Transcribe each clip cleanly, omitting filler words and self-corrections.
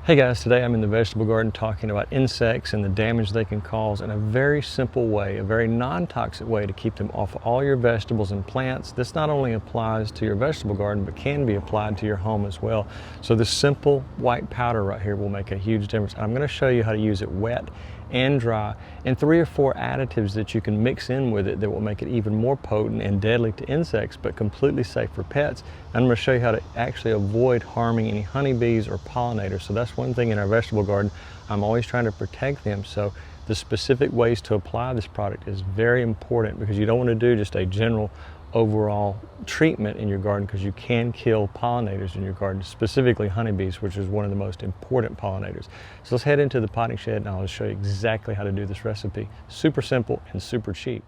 Hey guys, today I'm in the vegetable garden talking about insects and the damage they can cause in a very simple way, a very non-toxic way to keep them off all your vegetables and plants. This not only applies to your vegetable garden, but can be applied to your home as well. So this simple white powder right here will make a huge difference. I'm going to show you how to use it wet and dry, and 3 or 4 additives that you can mix in with it that will make it even more potent and deadly to insects, but completely safe for pets. I'm going to show you how to actually avoid harming any honeybees or pollinators. So that's one thing in our vegetable garden. I'm always trying to protect them. So the specific ways to apply this product is very important, because you don't want to do just a general overall treatment in your garden, because you can kill pollinators in your garden, specifically honeybees, which is one of the most important pollinators. So let's head into the potting shed and I'll show you exactly how to do this recipe. Super simple and super cheap.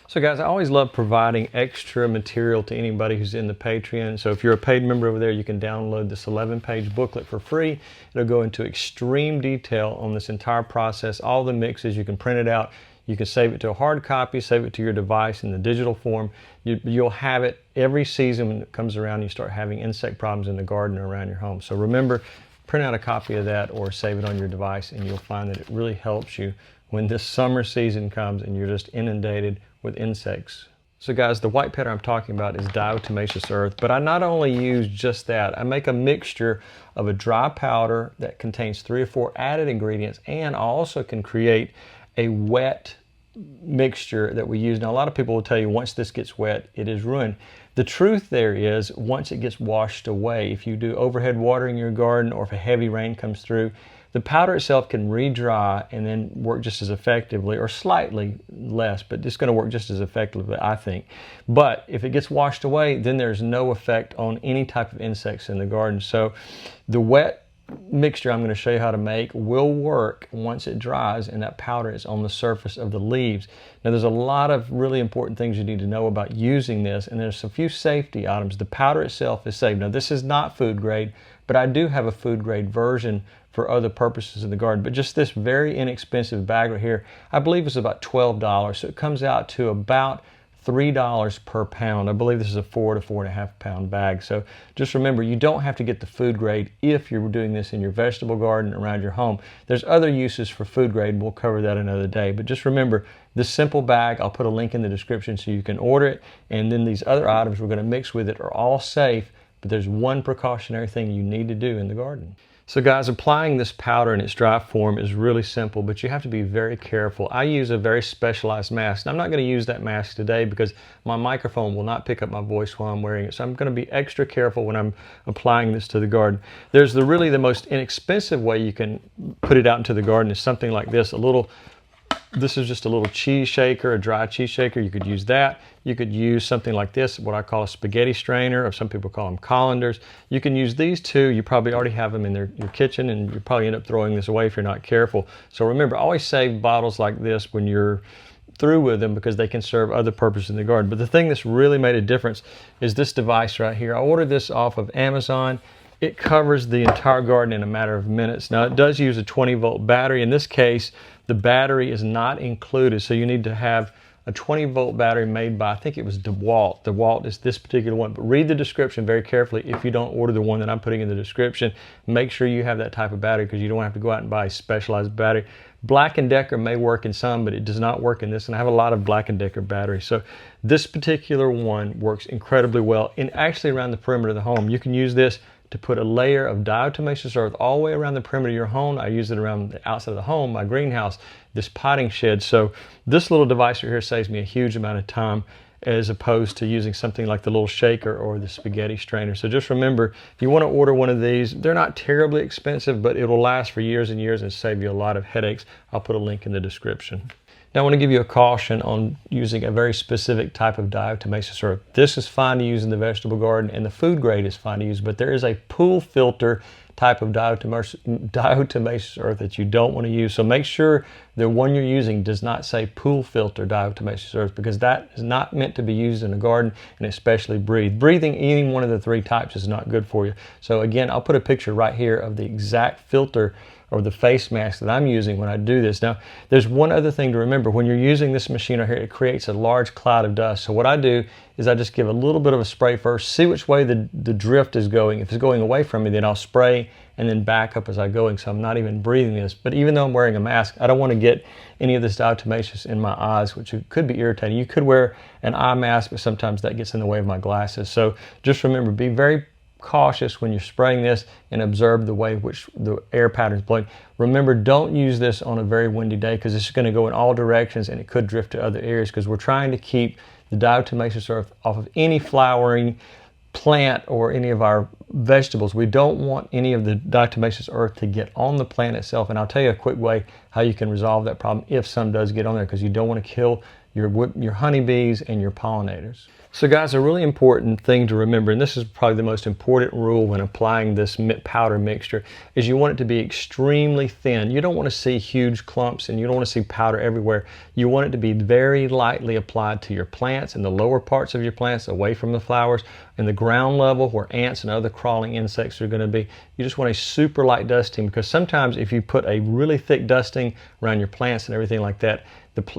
So guys, I always love providing extra material to anybody who's in the Patreon. So if you're a paid member over there, you can download this 11-page booklet for free. It'll go into extreme detail on this entire process, all the mixes. You can print it out. You can save it to a hard copy, save it to your device in the digital form. You'll have it every season when it comes around. You start having insect problems in the garden or around your home. So remember, print out a copy of that or save it on your device, and you'll find that it really helps you when this summer season comes and you're just inundated with insects. So guys, the white powder I'm talking about is diatomaceous earth, but I not only use just that, I make a mixture of a dry powder that contains 3 or 4 added ingredients, and I also can create a wet mixture that we use. Now, a lot of people will tell you once this gets wet, it is ruined. The truth there is, once it gets washed away, if you do overhead watering in your garden or if a heavy rain comes through, the powder itself can re-dry and then work just as effectively, or slightly less, but it's going to work just as effectively, I think. But if it gets washed away, then there's no effect on any type of insects in the garden. So the wet mixture I'm going to show you how to make will work once it dries and that powder is on the surface of the leaves. Now, there's a lot of really important things you need to know about using this, and there's a few safety items. The powder itself is safe. Now, this is not food grade, but I do have a food grade version for other purposes in the garden. But just this very inexpensive bag right here, I believe it's about $12. So it comes out to about $3 per pound. I believe this is a 4 to 4.5 pound bag. So just remember, you don't have to get the food grade if you're doing this in your vegetable garden around your home. There's other uses for food grade. We'll cover that another day. But just remember, this simple bag, I'll put a link in the description so you can order it. And then these other items we're going to mix with it are all safe, but there's one precautionary thing you need to do in the garden. So guys, applying this powder in its dry form is really simple, but you have to be very careful. I use a very specialized mask. And I'm not going to use that mask today because my microphone will not pick up my voice while I'm wearing it. So I'm going to be extra careful when I'm applying this to the garden. There's really the most inexpensive way you can put it out into the garden is something like this. This is just a little cheese shaker, a dry cheese shaker. You could use that. You could use something like this, what I call a spaghetti strainer, or some people call them colanders. You can use these two. You probably already have them in your kitchen, and you probably end up throwing this away if you're not careful. So remember, always save bottles like this when you're through with them, because they can serve other purposes in the garden. But the thing that's really made a difference is this device right here. I ordered this off of Amazon. It covers the entire garden in a matter of minutes. Now, it does use a 20-volt battery. In this case, the battery is not included, so you need to have a 20-volt battery made by, I think it was DeWalt. DeWalt is this particular one, but read the description very carefully. If you don't order the one that I'm putting in the description, make sure you have that type of battery, because you don't have to go out and buy a specialized battery. Black & Decker may work in some, but it does not work in this, and I have a lot of Black & Decker batteries. So this particular one works incredibly well, and actually around the perimeter of the home. You can use this to put a layer of diatomaceous earth all the way around the perimeter of your home. I use it around the outside of the home, my greenhouse, this potting shed. So this little device right here saves me a huge amount of time, as opposed to using something like the little shaker or the spaghetti strainer. So just remember, if you want to order one of these, they're not terribly expensive, but it'll last for years and years and save you a lot of headaches. I'll put a link in the description. Now, I want to give you a caution on using a very specific type of diatomaceous earth. This is fine to use in the vegetable garden, and the food grade is fine to use, but there is a pool filter type of diatomaceous earth that you don't want to use. So make sure the one you're using does not say pool filter diatomaceous earth, because that is not meant to be used in a garden, and especially breathing any one of the 3 types is not good for you. So again, I'll put a picture right here of the exact filter or the face mask that I'm using when I do this. Now, there's one other thing to remember. When you're using this machine right here, it creates a large cloud of dust. So what I do is I just give a little bit of a spray first, see which way the drift is going. If it's going away from me, then I'll spray and then back up as I'm going, so I'm not even breathing this. But even though I'm wearing a mask, I don't want to get any of this diatomaceous in my eyes, which could be irritating. You could wear an eye mask, but sometimes that gets in the way of my glasses. So just remember, be very cautious when you're spraying this and observe the way which the air pattern is blowing. Remember, don't use this on a very windy day because this is going to go in all directions and it could drift to other areas, because we're trying to keep the diatomaceous earth off of any flowering plant or any of our vegetables. We don't want any of the diatomaceous earth to get on the plant itself. And I'll tell you a quick way how you can resolve that problem if some does get on there, because you don't want to kill your honeybees and your pollinators. So guys, a really important thing to remember, and this is probably the most important rule when applying this powder mixture, is you want it to be extremely thin. You don't want to see huge clumps and you don't want to see powder everywhere. You want it to be very lightly applied to your plants and the lower parts of your plants, away from the flowers, and the ground level where ants and other crawling insects are going to be. You just want a super light dusting, because sometimes if you put a really thick dusting around your plants and everything like that,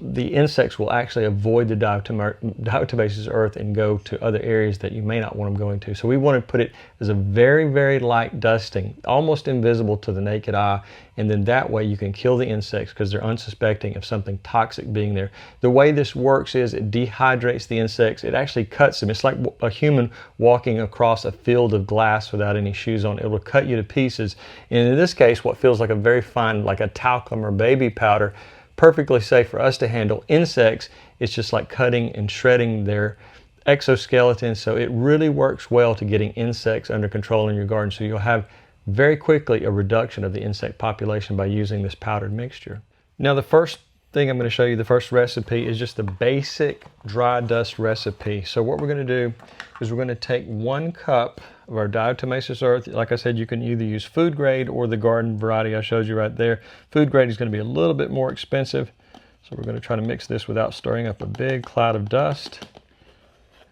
the insects will actually avoid the diatomaceous earth and go to other areas that you may not want them going to. So we want to put it as a very, very light dusting, almost invisible to the naked eye, and then that way you can kill the insects because they're unsuspecting of something toxic being there. The way this works is it dehydrates the insects. It actually cuts them. It's like a human walking across a field of glass without any shoes on. It will cut you to pieces. And in this case, what feels like a very fine, like a talcum or baby powder, perfectly safe for us to handle. Insects, it's just like cutting and shredding their exoskeleton. So it really works well to getting insects under control in your garden. So you'll have very quickly a reduction of the insect population by using this powdered mixture. Now the first thing I'm going to show you, the first recipe, is just the basic dry dust recipe. So what we're going to do is we're going to take 1 cup of our diatomaceous earth. Like I said, you can either use food grade or the garden variety I showed you right there. Food grade is going to be a little bit more expensive. So we're going to try to mix this without stirring up a big cloud of dust.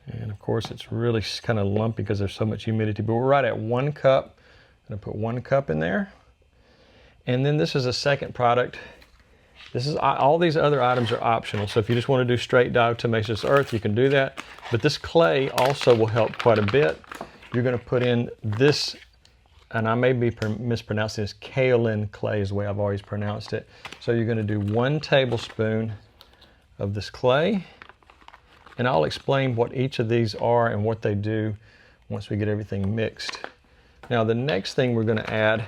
And of course it's really kind of lumpy because there's so much humidity, but we're right at 1 cup. I'm going to put 1 cup in there. And then this is a second product. This is, all these other items are optional. So if you just want to do straight diatomaceous earth, you can do that. But this clay also will help quite a bit. You're going to put in this, and I may be mispronouncing this, kaolin clay is the way I've always pronounced it. So you're going to do 1 tablespoon of this clay. And I'll explain what each of these are and what they do once we get everything mixed. Now the next thing we're going to add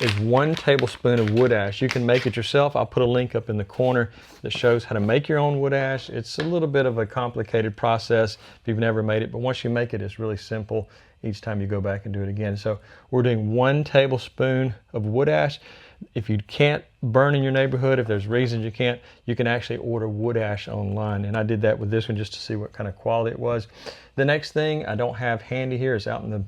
is 1 tablespoon of wood ash. You can make it yourself. I'll put a link up in the corner that shows how to make your own wood ash. It's a little bit of a complicated process if you've never made it, but once you make it, it's really simple each time you go back and do it again. So we're doing 1 tablespoon of wood ash. If you can't burn in your neighborhood, if there's reasons you can't, you can actually order wood ash online. And I did that with this one just to see what kind of quality it was. The next thing I don't have handy here is out in the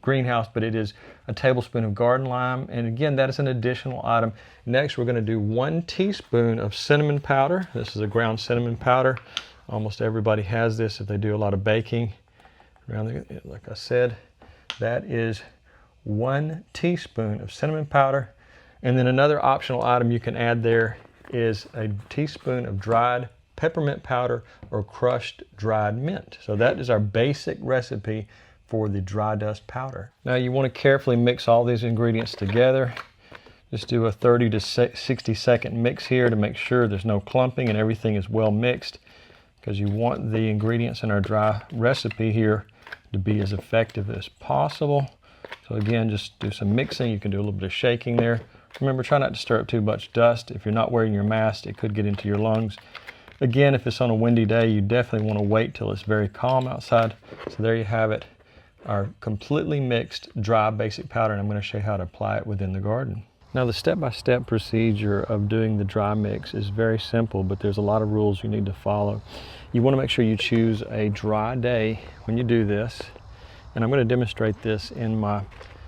greenhouse, but it is a tablespoon of garden lime, and again, that is an additional item. Next, we're going to do 1 teaspoon of cinnamon powder. This is a ground cinnamon powder. Almost everybody has this if they do a lot of baking around like I said. That is 1 teaspoon of cinnamon powder. And then another optional item you can add there is a teaspoon of dried peppermint powder or crushed dried mint. So that is our basic recipe for the dry dust powder. Now you want to carefully mix all these ingredients together. Just do a 30 to 60 second mix here to make sure there's no clumping and everything is well mixed, because you want the ingredients in our dry recipe here to be as effective as possible. So again, just do some mixing. You can do a little bit of shaking there. Remember, try not to stir up too much dust. If you're not wearing your mask, it could get into your lungs. Again, if it's on a windy day, you definitely want to wait till it's very calm outside. So there you have it, our completely mixed dry basic powder, and I'm going to show you how to apply it within the garden. Now the step-by-step procedure of doing the dry mix is very simple, but there's a lot of rules you need to follow. You want to make sure you choose a dry day when you do this, and I'm going to demonstrate this in my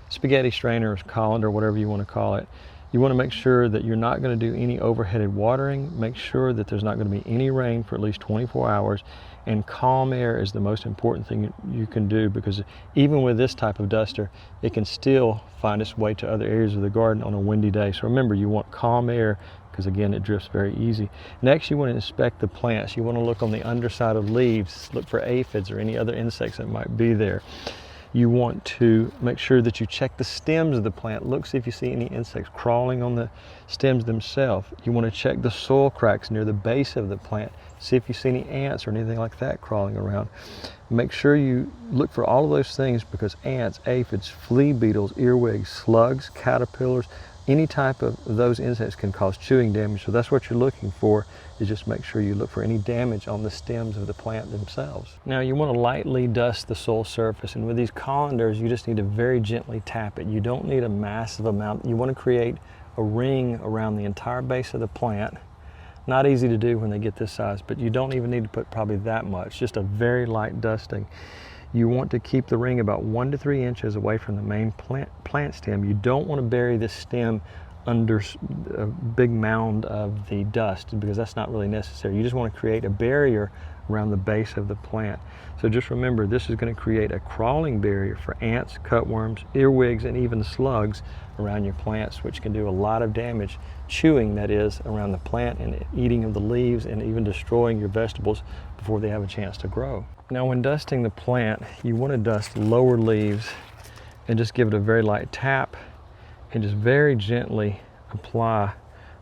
spaghetti strainer or colander, whatever you want to call it. You want to make sure that you're not going to do any overheaded watering. Make sure that there's not going to be any rain for at least 24 hours. And calm air is the most important thing you can do, because even with this type of duster, it can still find its way to other areas of the garden on a windy day. So remember, you want calm air, because again, it drifts very easy. Next, you want to inspect the plants. You want to look on the underside of leaves, look for aphids or any other insects that might be there. You want to make sure that you check the stems of the plant. Look, see if you see any insects crawling on the stems themselves. You want to check the soil cracks near the base of the plant. See if you see any ants or anything like that crawling around. Make sure you look for all of those things, because ants, aphids, flea beetles, earwigs, slugs, caterpillars, any type of those insects can cause chewing damage. So that's what you're looking for, is just make sure you look for any damage on the stems of the plant themselves. Now you want to lightly dust the soil surface, and with these colanders you just need to very gently tap it. You don't need a massive amount. You want to create a ring around the entire base of the plant. Not easy to do when they get this size, but you don't even need to put probably that much, just a very light dusting. You want to keep the ring about 1 to 3 inches away from the main plant stem. You don't want to bury this stem under a big mound of the dust, because that's not really necessary. You just want to create a barrier around the base of the plant. So just remember, this is going to create a crawling barrier for ants, cutworms, earwigs, and even slugs around your plants, which can do a lot of damage, chewing that is, around the plant and eating of the leaves and even destroying your vegetables before they have a chance to grow. Now when dusting the plant, you want to dust lower leaves and just give it a very light tap and just very gently apply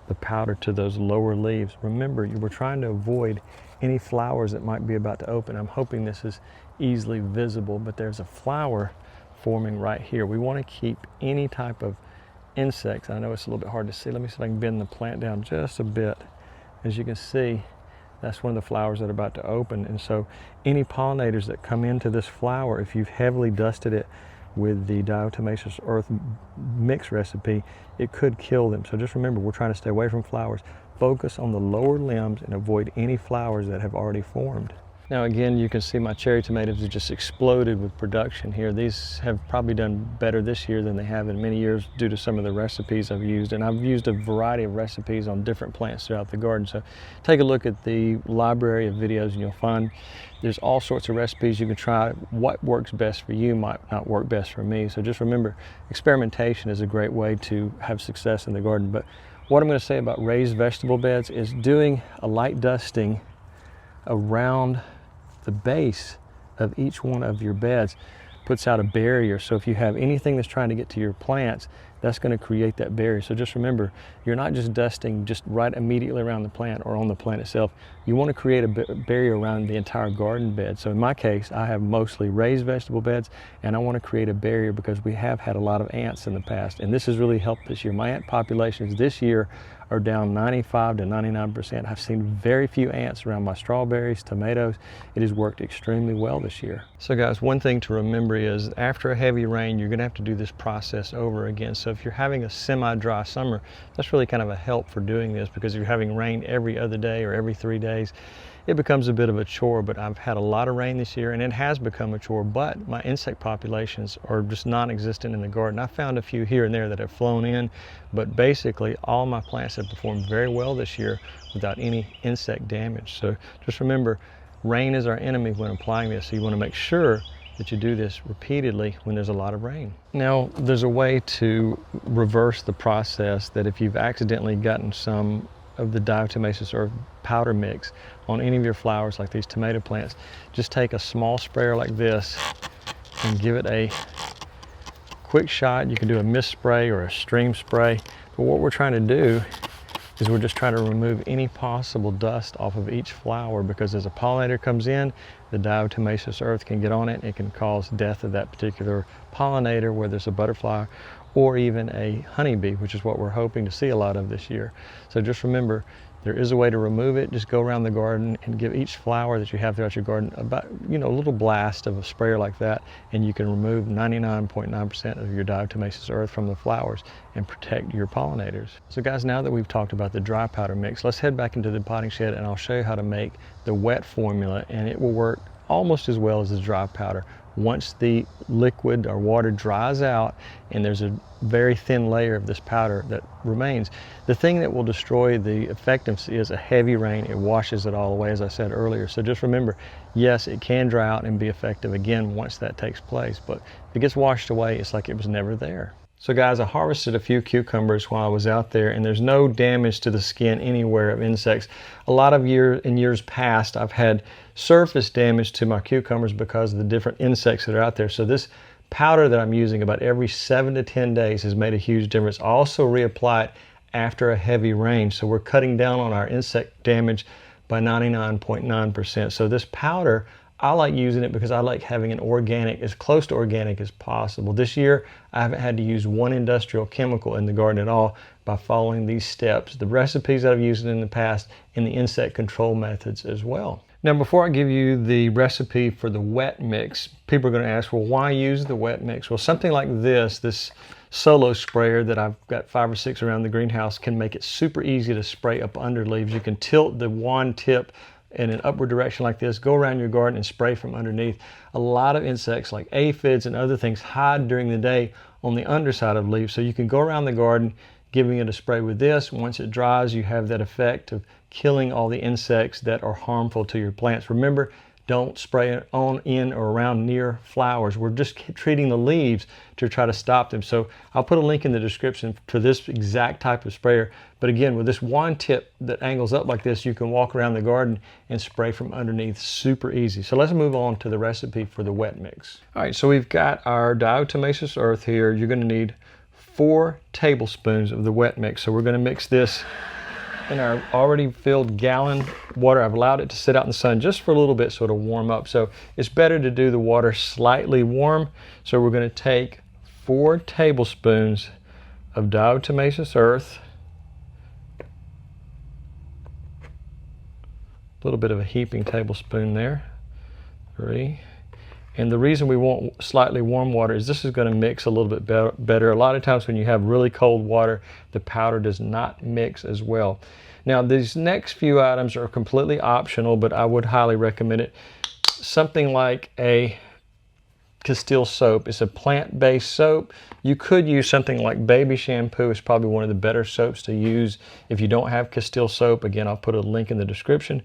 the powder to those lower leaves. Remember, you were trying to avoid any flowers that might be about to open. I'm hoping this is easily visible, but there's a flower forming right here. We want to keep any type of insects. I know it's a little bit hard to see. Let me see if I can bend the plant down just a bit. As you can see, that's one of the flowers that are about to open. And so any pollinators that come into this flower, if you've heavily dusted it with the diatomaceous earth mix recipe, it could kill them. So just remember, we're trying to stay away from flowers. Focus on the lower limbs and avoid any flowers that have already formed. Now again, you can see my cherry tomatoes have just exploded with production here. These have probably done better this year than they have in many years due to some of the recipes I've used. And I've used a variety of recipes on different plants throughout the garden. So take a look at the library of videos and you'll find there's all sorts of recipes you can try. What works best for you might not work best for me. So just remember, experimentation is a great way to have success in the garden. But what I'm going to say about raised vegetable beds is doing a light dusting around the base of each one of your beds puts out a barrier. So if you have anything that's trying to get to your plants, that's going to create that barrier. So just remember, you're not just dusting just right immediately around the plant or on the plant itself. You want to create a barrier around the entire garden bed. So in my case, I have mostly raised vegetable beds, and I want to create a barrier because we have had a lot of ants in the past, and this has really helped this year. My ant populations this year are down 95 to 99%. I've seen very few ants around my strawberries, tomatoes. It has worked extremely well this year. So guys, one thing to remember is after a heavy rain, you're gonna have to do this process over again. So if you're having a semi-dry summer, that's really kind of a help for doing this, because if you're having rain every other day or every 3 days, it becomes a bit of a chore. But I've had a lot of rain this year and it has become a chore, but my insect populations are just non-existent in the garden. I found a few here and there that have flown in, but basically all my plants have performed very well this year without any insect damage. So just remember, rain is our enemy when applying this, so you want to make sure that you do this repeatedly when there's a lot of rain. Now, there's a way to reverse the process, that if you've accidentally gotten some of the diatomaceous earth powder mix on any of your flowers, like these tomato plants, just take a small sprayer like this and give it a quick shot. You can do a mist spray or a stream spray, but what we're trying to do is we're just trying to remove any possible dust off of each flower, because as a pollinator comes in, the diatomaceous earth can get on it. It can cause death of that particular pollinator, whether it's a butterfly or even a honeybee, which is what we're hoping to see a lot of this year. So just remember, there is a way to remove it. Just go around the garden and give each flower that you have throughout your garden about, a little blast of a sprayer like that, and you can remove 99.9% of your diatomaceous earth from the flowers and protect your pollinators. So guys, now that we've talked about the dry powder mix, let's head back into the potting shed and I'll show you how to make the wet formula, and it will work almost as well as the dry powder. once the liquid or water dries out and there's a very thin layer of this powder that remains, the thing that will destroy the effectiveness is a heavy rain. It washes it all away, as I said earlier. So just remember, yes, it can dry out and be effective again once that takes place, but if it gets washed away, it's like it was never there. So guys, I harvested a few cucumbers while I was out there, and there's no damage to the skin anywhere of insects. A lot of years past, I've had surface damage to my cucumbers because of the different insects that are out there. So this powder that I'm using about every 7 to 10 days has made a huge difference. I also reapply it after a heavy rain. So we're cutting down on our insect damage by 99.9%. So this powder, I like using it because I like having an organic, as close to organic as possible. This year, I haven't had to use one industrial chemical in the garden at all by following these steps, the recipes that I've used in the past, and the insect control methods as well. Now, before I give you the recipe for the wet mix, people are going to ask, well, why use the wet mix? Well, something like this solo sprayer that I've got 5 or 6 around the greenhouse can make it super easy to spray up under leaves. You can tilt the wand tip in an upward direction like this, go around your garden and spray from underneath. A lot of insects like aphids and other things hide during the day on the underside of leaves. So you can go around the garden giving it a spray with this. Once it dries, you have that effect of killing all the insects that are harmful to your plants. Remember, don't spray it on, in, or around near flowers. We're just treating the leaves to try to stop them. So I'll put a link in the description to this exact type of sprayer. But again, with this wand tip that angles up like this, you can walk around the garden and spray from underneath super easy. So let's move on to the recipe for the wet mix. All right, so we've got our diatomaceous earth here. You're going to need 4 tablespoons of the wet mix. So we're going to mix this in our already filled gallon water. I've allowed it to sit out in the sun just for a little bit so it'll warm up. So it's better to do the water slightly warm. So we're going to take 4 tablespoons of diatomaceous earth, a little bit of a heaping tablespoon there, 3. And the reason we want slightly warm water is this is going to mix a little bit better. A lot of times when you have really cold water, the powder does not mix as well. Now, these next few items are completely optional, but I would highly recommend it. Something like a Castile soap. It's a plant-based soap. You could use something like baby shampoo. It's probably one of the better soaps to use if you don't have Castile soap. Again, I'll put a link in the description.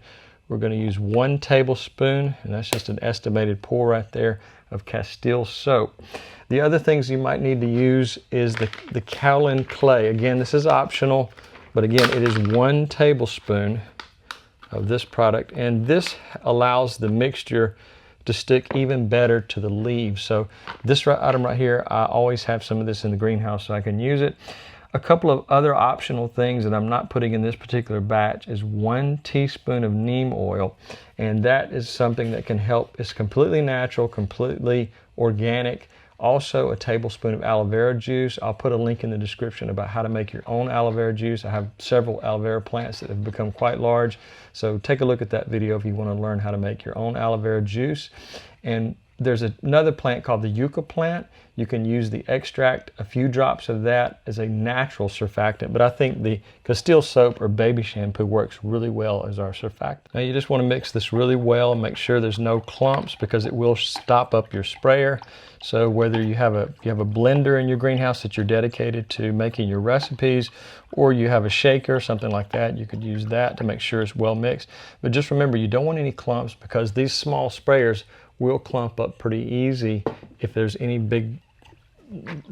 We're going to use 1 tablespoon, and that's just an estimated pour right there, of Castile soap. The other things you might need to use is the kaolin clay. Again, this is optional, but again, it is 1 tablespoon of this product, and this allows the mixture to stick even better to the leaves. So this item right here, I always have some of this in the greenhouse so I can use it. A couple of other optional things that I'm not putting in this particular batch is 1 teaspoon of neem oil, and that is something that can help. It's completely natural, completely organic. Also a tablespoon of aloe vera juice. I'll put a link in the description about how to make your own aloe vera juice. I have several aloe vera plants that have become quite large, so take a look at that video if you want to learn how to make your own aloe vera juice. And there's another plant called the yucca plant. You can use the extract, a few drops of that as a natural surfactant, but I think the Castile soap or baby shampoo works really well as our surfactant. Now you just want to mix this really well and make sure there's no clumps because it will stop up your sprayer. So whether you have a blender in your greenhouse that you're dedicated to making your recipes, or you have a shaker, something like that, you could use that to make sure it's well mixed. But just remember, you don't want any clumps because these small sprayers will clump up pretty easy if there's any big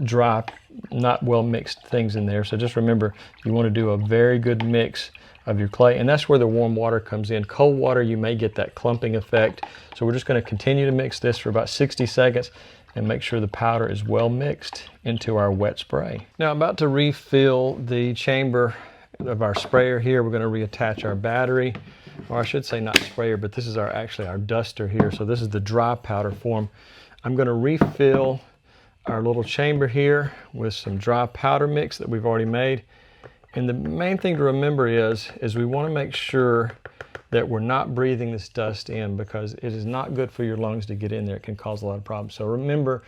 dry, not well mixed things in there. So just remember, you want to do a very good mix of your clay, and that's where the warm water comes in. Cold water, you may get that clumping effect. So we're just going to continue to mix this for about 60 seconds and make sure the powder is well mixed into our wet spray. Now I'm about to refill the chamber of our sprayer here. We're going to reattach our battery, or I should say not sprayer, but this is actually our duster here. So this is the dry powder form. I'm going to refill our little chamber here with some dry powder mix that we've already made. And the main thing to remember is we want to make sure that we're not breathing this dust in because it is not good for your lungs to get in there. It can cause a lot of problems. So remember,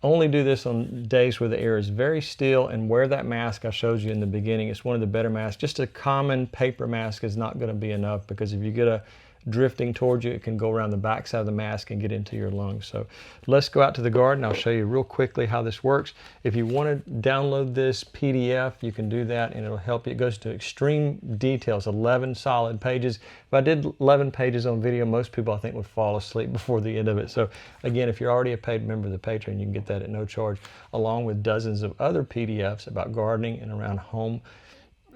only do this on days where the air is very still, and wear that mask I showed you in the beginning. It's one of the better masks. Just a common paper mask is not going to be enough because if you get drifting towards you, it can go around the backside of the mask and get into your lungs. So let's go out to the garden. I'll show you real quickly how this works. If you want to download this PDF, you can do that and it'll help you. It goes to extreme details, 11 solid pages. If I did 11 pages on video, most people I think would fall asleep before the end of it. So again, if you're already a paid member of the Patreon, you can get that at no charge, along with dozens of other PDFs about gardening and around home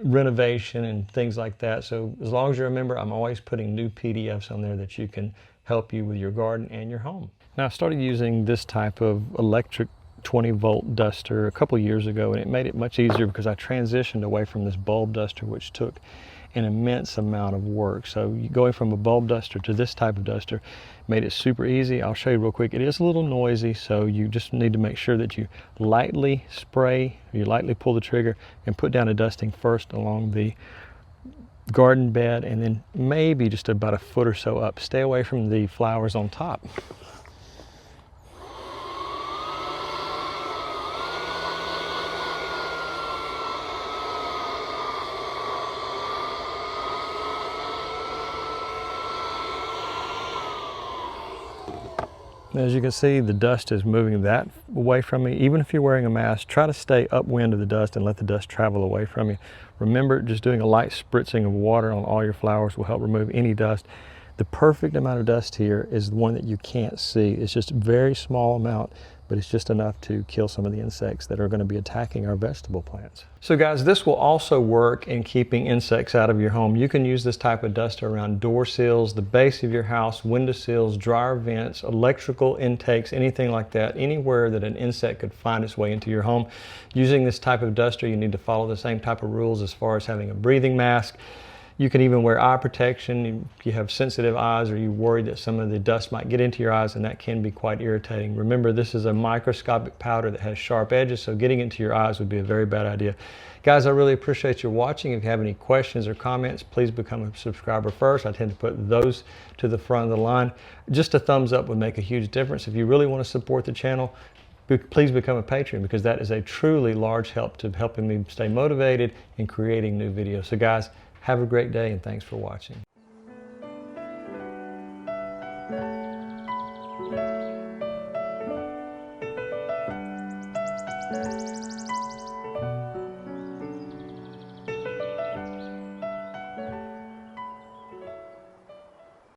renovation and things like that. So as long as you're a member, I'm always putting new PDFs on there that you can help you with your garden and your home. Now, I started using this type of electric 20-volt duster a couple years ago, and it made it much easier because I transitioned away from this bulb duster, which took an immense amount of work. So going from a bulb duster to this type of duster made it super easy. I'll show you real quick. It is a little noisy, so you just need to make sure that you lightly spray, you lightly pull the trigger and put down a dusting first along the garden bed, and then maybe just about a foot or so up. Stay away from the flowers on top. As you can see, the dust is moving that away from me. Even if you're wearing a mask, try to stay upwind of the dust and let the dust travel away from you. Remember, just doing a light spritzing of water on all your flowers will help remove any dust. The perfect amount of dust here is the one that you can't see. It's just a very small amount, but it's just enough to kill some of the insects that are going to be attacking our vegetable plants. So guys, this will also work in keeping insects out of your home. You can use this type of duster around door sills, the base of your house, window sills, dryer vents, electrical intakes, anything like that, anywhere that an insect could find its way into your home. Using this type of duster, you need to follow the same type of rules as far as having a breathing mask. You can even wear eye protection if you have sensitive eyes or you're worried that some of the dust might get into your eyes, and that can be quite irritating. Remember, this is a microscopic powder that has sharp edges, so getting into your eyes would be a very bad idea. Guys, I really appreciate you watching. If you have any questions or comments, please become a subscriber first. I tend to put those to the front of the line. Just a thumbs up would make a huge difference. If you really want to support the channel, please become a patron, because that is a truly large help to helping me stay motivated and creating new videos. So guys, have a great day and thanks for watching.